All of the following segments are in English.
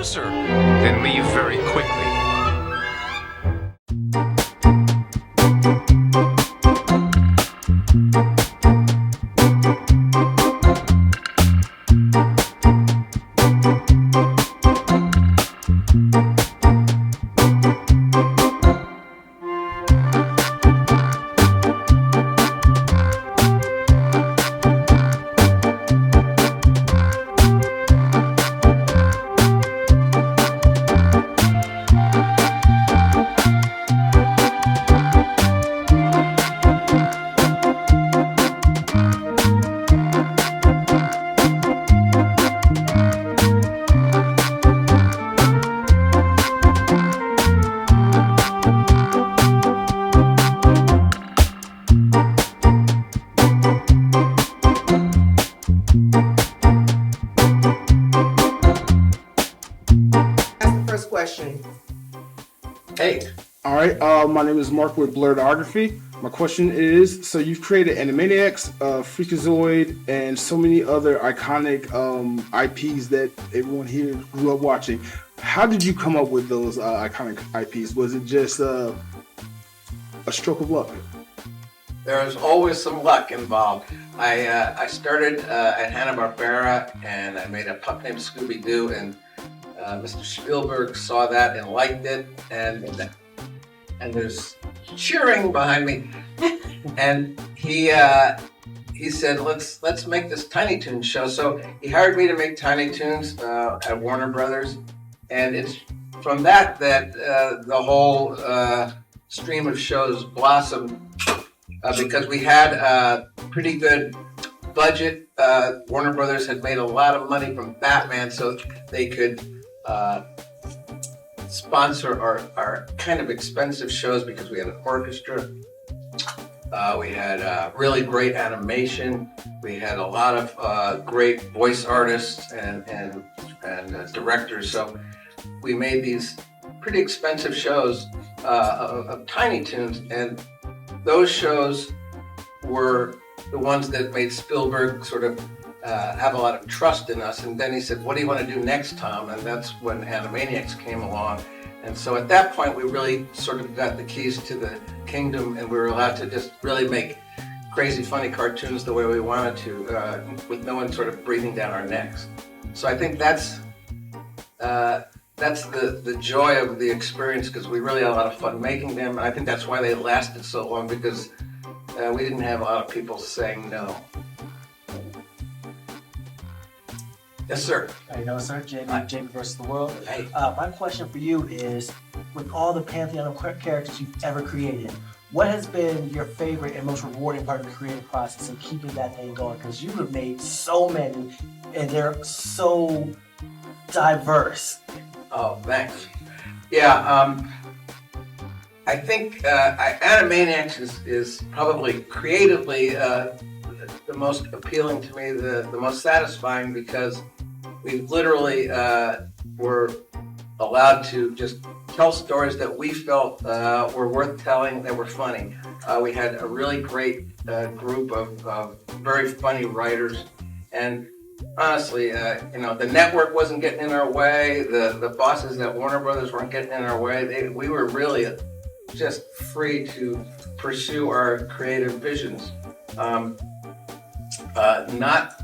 closer, then leave very quickly. Hey. All right. My name is Mark with Blurredography. My question is: so you've created Animaniacs, Freakazoid, and so many other iconic IPs that everyone here grew up watching. How did you come up with those iconic IPs? Was it just a stroke of luck? There's always some luck involved. I started at Hanna-Barbera, and I made a pup named Scooby-Doo, and Mr. Spielberg saw that and liked it, and there's cheering behind me, and he said, let's make this Tiny Toon show. So he hired me to make Tiny Toons at Warner Brothers, and it's from that the whole stream of shows blossomed because we had a pretty good budget. Warner Brothers had made a lot of money from Batman, so they could sponsor our kind of expensive shows because we had an orchestra. We had really great animation. We had a lot of great voice artists and directors. So we made these pretty expensive shows of Tiny Toons, and those shows were the ones that made Spielberg sort of have a lot of trust in us. And then he said, what do you want to do next, Tom? And that's when Animaniacs came along. And so at that point, we really sort of got the keys to the kingdom, and we were allowed to just really make crazy, funny cartoons the way we wanted to, with no one sort of breathing down our necks. So I think that's the joy of the experience, because we really had a lot of fun making them. And I think that's why they lasted so long, because we didn't have a lot of people saying no. Yes, sir. How you doing, sir? Jamie versus the world. Hey. My question for you is, with all the pantheon of characters you've ever created, what has been your favorite and most rewarding part of the creative process and keeping that thing going? Because you have made so many, and they're so diverse. Oh, thanks. Yeah, I think Animaniacs is probably creatively the most appealing to me, the most satisfying, because we literally were allowed to just tell stories that we felt were worth telling, that were funny. We had a really great group of very funny writers, and honestly, the network wasn't getting in our way, the bosses at Warner Brothers weren't getting in our way. We were really just free to pursue our creative visions. Not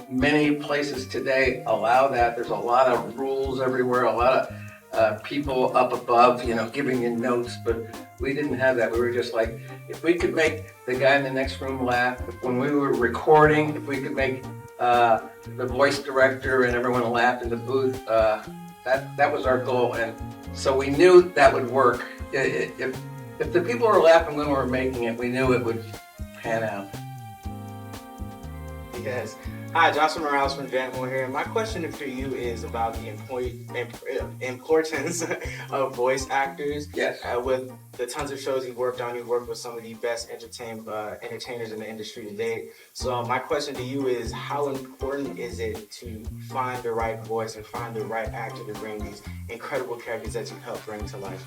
many places today allow that. There's a lot of rules everywhere, a lot of people up above, giving you notes, but we didn't have that. We were just like, if we could make the guy in the next room laugh, when we were recording, if we could make the voice director and everyone laugh in the booth, that was our goal. And so we knew that would work. If the people were laughing when we were making it, we knew it would pan out. Yes. Hi, Joshua Morales from Janmore here. My question for you is about the importance of voice actors. Yes. With the tons of shows you've worked on, you've worked with some of the best entertainers in the industry today. So my question to you is, how important is it to find the right voice and find the right actor to bring these incredible characters that you help bring to life?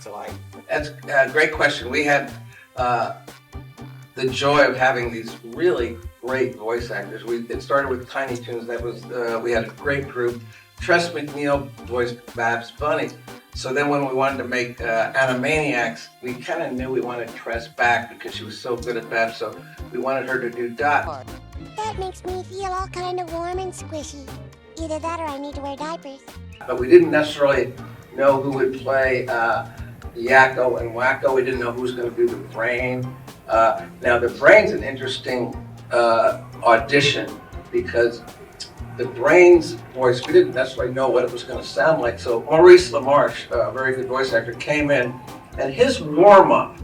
That's a great question. We had the joy of having these really great voice actors. It started with Tiny Toons. That was we had a great group. Tress MacNeille voiced Babs Bunny. So then when we wanted to make Animaniacs, we kind of knew we wanted Tress back because she was so good at Babs, so we wanted her to do Dot. That makes me feel all kind of warm and squishy. Either that or I need to wear diapers. But we didn't necessarily know who would play Yakko and Wakko. We didn't know who was going to do the brain. Now the brain's an interesting audition because the brain's voice, we didn't necessarily know what it was going to sound like. So Maurice LaMarche, a very good voice actor, came in, and his warm-up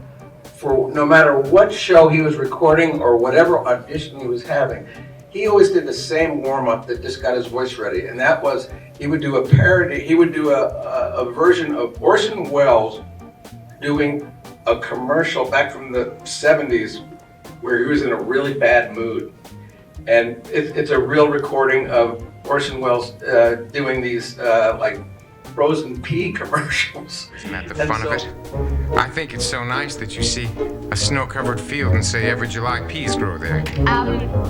for no matter what show he was recording or whatever audition he was having, he always did the same warm-up that just got his voice ready. And that was, he would do a parody, he would do a version of Orson Welles doing a commercial back from the 70s where he was in a really bad mood. And it's a real recording of Orson Welles doing these like frozen pea commercials. Isn't that the fun of it? I think it's so nice that you see a snow-covered field and say every July peas grow there.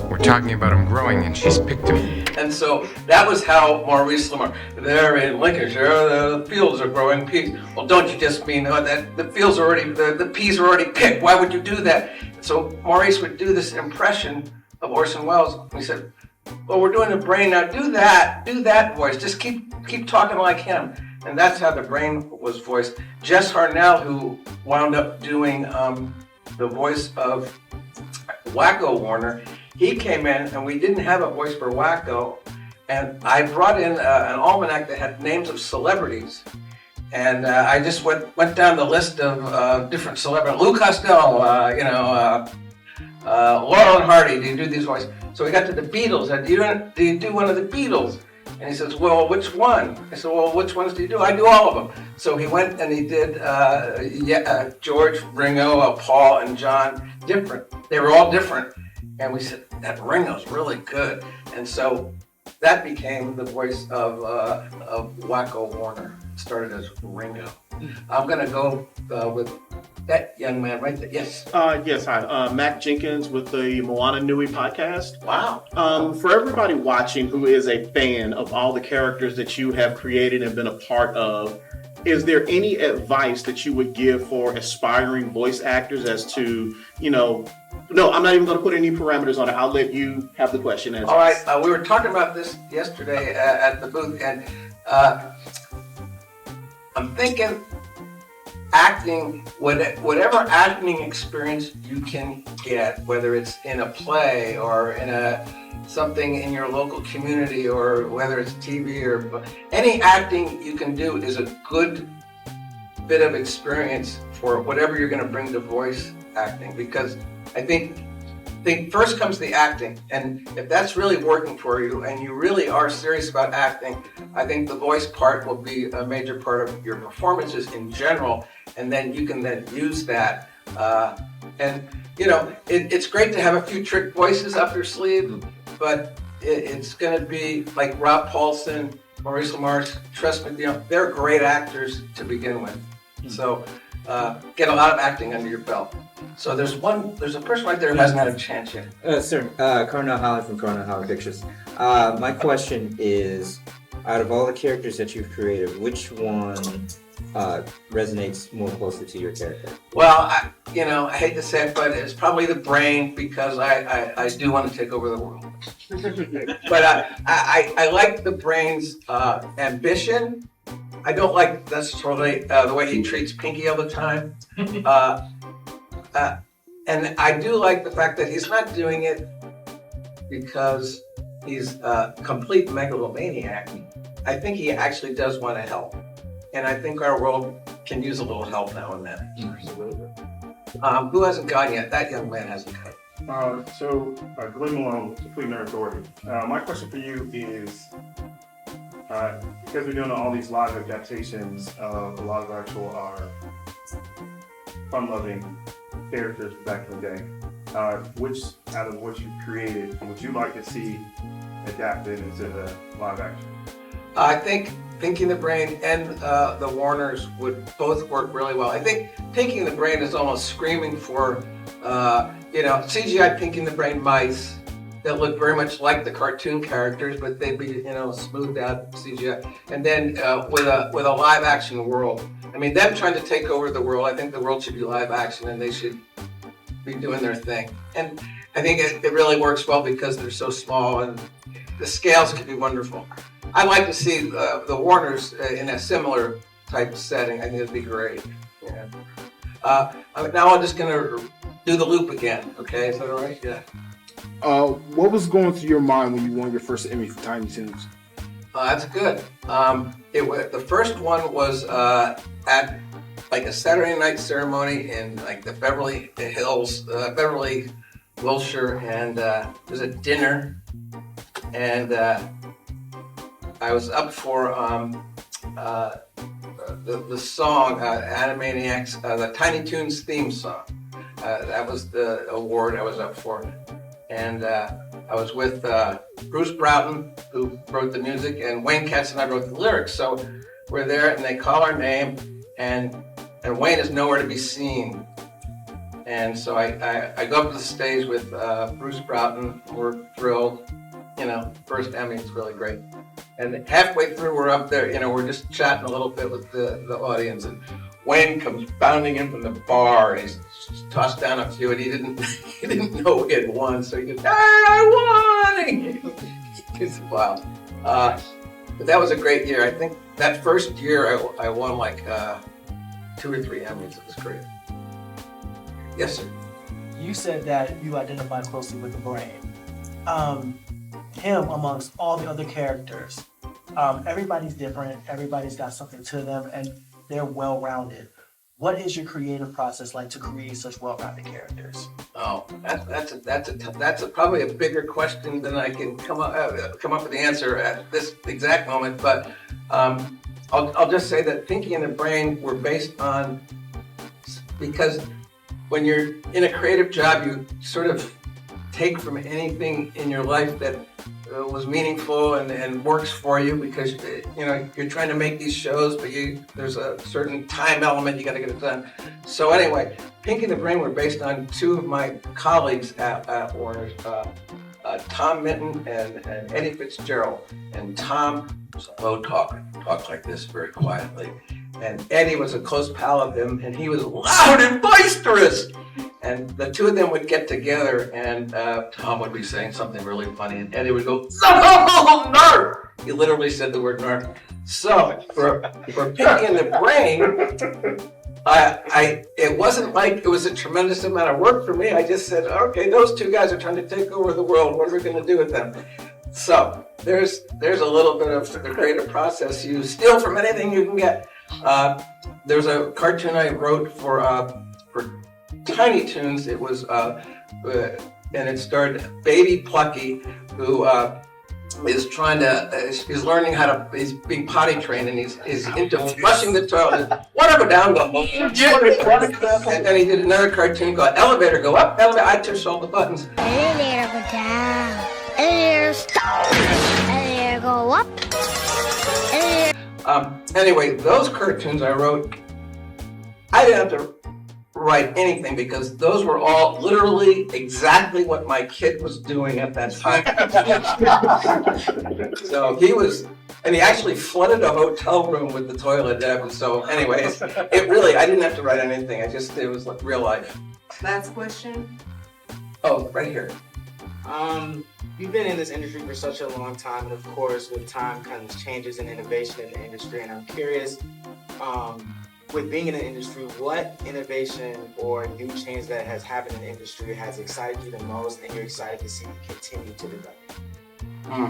We're talking about them growing and she's picked them. And so that was how Maurice LaMarche, there in Lincolnshire, the fields are growing peas. Well, don't you just mean that the fields are already, the peas are already picked? Why would you do that? So Maurice would do this impression of Orson Welles. And he said, well, we're doing the brain now. Do that voice. Just keep talking like him. And that's how the brain was voiced. Jess Harnell, who wound up doing the voice of Wakko Warner, he came in and we didn't have a voice for Wakko. And I brought in an almanac that had names of celebrities. And I just went down the list of different celebrities. Lou Costello, Laurel and Hardy, do you do these voices? So we got to the Beatles. Do you do one of the Beatles? And he says, well, which one? I said, well, which ones do you do? I do all of them. So he went and he did George, Ringo, Paul, and John, different. They were all different. And we said, that Ringo's really good. And so that became the voice of Wakko Warner. It started as Ringo. I'm going to go with that young man right there. Yes. Yes, hi. Matt Jenkins with the Moana Nui podcast. Wow. For everybody watching who is a fan of all the characters that you have created and been a part of, is there any advice that you would give for aspiring voice actors as to, no, I'm not even going to put any parameters on it. I'll let you have the question. All right. We were talking about this yesterday at the booth, and I'm thinking acting, whatever acting experience you can get, whether it's in a play or in something in your local community, or whether it's TV or any acting you can do is a good bit of experience for whatever you're going to bring to voice acting. Because I think first comes the acting, and if that's really working for you and you really are serious about acting, I think the voice part will be a major part of your performances in general, and then you can then use that. It's great to have a few trick voices up your sleeve, but it's going to be like Rob Paulson, Maurice LaMarche, Tress MacNeille. They're great actors to begin with. So get a lot of acting under your belt. So there's a person right there who hasn't had a chance yet. Sir, Cornell Holland from Cornell Holland Pictures. My question is, out of all the characters that you've created, which one resonates more closely to your character? Well, I hate to say it, but it's probably the brain, because I do want to take over the world. But I like the brain's ambition. I don't like necessarily the way he treats Pinky all the time. And I do like the fact that he's not doing it because he's a complete megalomaniac. I think he actually does want to help. And I think our world can use a little help now and then. Who hasn't gone yet? That young man hasn't gone. Glenn Malone, Complete Nerd Authority. My question for you is, because we're doing all these live adaptations of a lot of actual fun-loving characters back in the day, which out of what you've created would you like to see adapted into the live action? I think Pinky the Brain and the Warners would both work really well. I think Pinky the Brain is almost screaming for, CGI Pinky the Brain mice that look very much like the cartoon characters, but they'd be, smoothed out CGI. And then with a live action world. I mean, them trying to take over the world, I think the world should be live action and they should be doing their thing. And I think it really works well because they're so small and the scales could be wonderful. I'd like to see the Warners in a similar type setting. I think it'd be great. Yeah. Now I'm just gonna do the loop again. Okay, is that all right? Yeah. What was going through your mind when you won your first Emmy for Tiny Toons? That's good. The first one was at like a Saturday night ceremony in like the Beverly Hills, Beverly, Wilshire, and it was a dinner, and I was up for the song Animaniacs, the Tiny Toons theme song. That was the award I was up for, and I was with Bruce Broughton, who wrote the music, and Wayne Katz and I wrote the lyrics. So we're there, and they call our name, and Wayne is nowhere to be seen. And so I go up to the stage with Bruce Broughton. We're thrilled. First Emmy, it's really great. And halfway through, we're up there, we're just chatting a little bit with the audience, and Wayne comes bounding in from the bar, and he's tossed down a few, and he didn't know he had won, so he goes, "Hey, I won!" It's wild. But that was a great year. I think that first year I won like 2 or 3 Emmys. It was great. Yes, sir. You said that you identify closely with the brain. Him amongst all the other characters. Everybody's different. Everybody's got something to them, and they're well-rounded. What is your creative process like to create such well-rounded characters? Oh, that's probably a bigger question than I can come up with the answer at this exact moment. But I'll just say that Pinky and the Brain were based on, because when you're in a creative job, you sort of take from anything in your life that was meaningful and works for you, because you're trying to make these shows, but there's a certain time element, you got to get it done. So anyway, Pinky and the Brain were based on 2 of my colleagues at Warner's, Tom Minton and Eddie Fitzgerald. And Tom was a low talker, talked like this very quietly. And Eddie was a close pal of him, and he was loud and boisterous. And the 2 of them would get together, and Tom would be saying something really funny, and Eddie would go, "No, nerve!" He literally said the word nerve. So for Pinky and the Brain, it wasn't like it was a tremendous amount of work for me. I just said, okay, those 2 guys are trying to take over the world. What are we going to do with them? So there's a little bit of the creative process. You steal from anything you can get. There's a cartoon I wrote for Tiny Toons. It was and it starred baby Plucky, who is he's learning how to, he's being potty trained, and he's into flushing the toilet. Whatever, down go. And then he did another cartoon called Elevator Go Up, Elevator. I touched all the buttons. Elevator go down. Elevator stop. Elevator go up. Anyway, those cartoons I wrote, I didn't have to write anything, because those were all literally exactly what my kid was doing at that time. So he actually flooded a hotel room with the toilet. So anyways, I didn't have to write anything. It was like real life. Last question. Oh, right here. You've been in this industry for such a long time, and of course, with time comes changes and innovation in the industry. And I'm curious, with being in the industry, what innovation or new change that has happened in the industry has excited you the most, and you're excited to see continue to develop?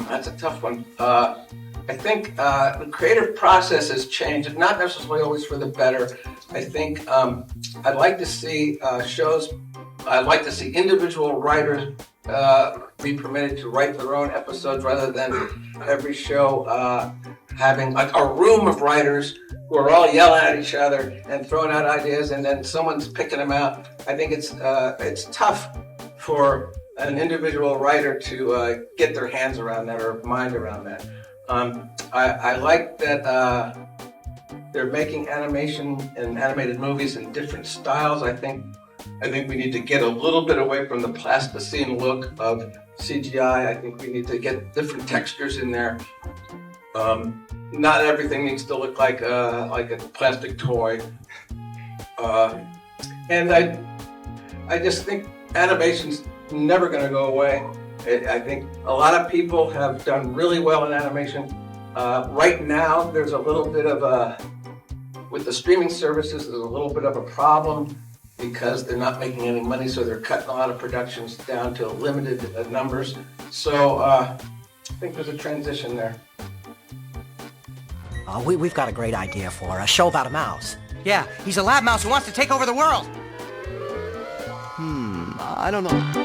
That's a tough one. I think the creative process has changed, not necessarily always for the better. I think I'd like to see I'd like to see individual writers be permitted to write their own episodes, rather than every show having like a room of writers who are all yelling at each other and throwing out ideas, and then someone's picking them out. I think it's tough for an individual writer to get their hands around that or mind around that. I like that they're making animation and animated movies in different styles. I think we need to get a little bit away from the plasticine look of CGI. I think we need to get different textures in there. Not everything needs to look like a plastic toy. And I just think animation's never going to go away. I think a lot of people have done really well in animation. Right now, there's a little bit of with the streaming services, there's a little bit of a problem because they're not making any money, so they're cutting a lot of productions down to limited numbers. So I think there's a transition there. We've got a great idea for a show about a mouse. Yeah, he's a lab mouse who wants to take over the world. I don't know.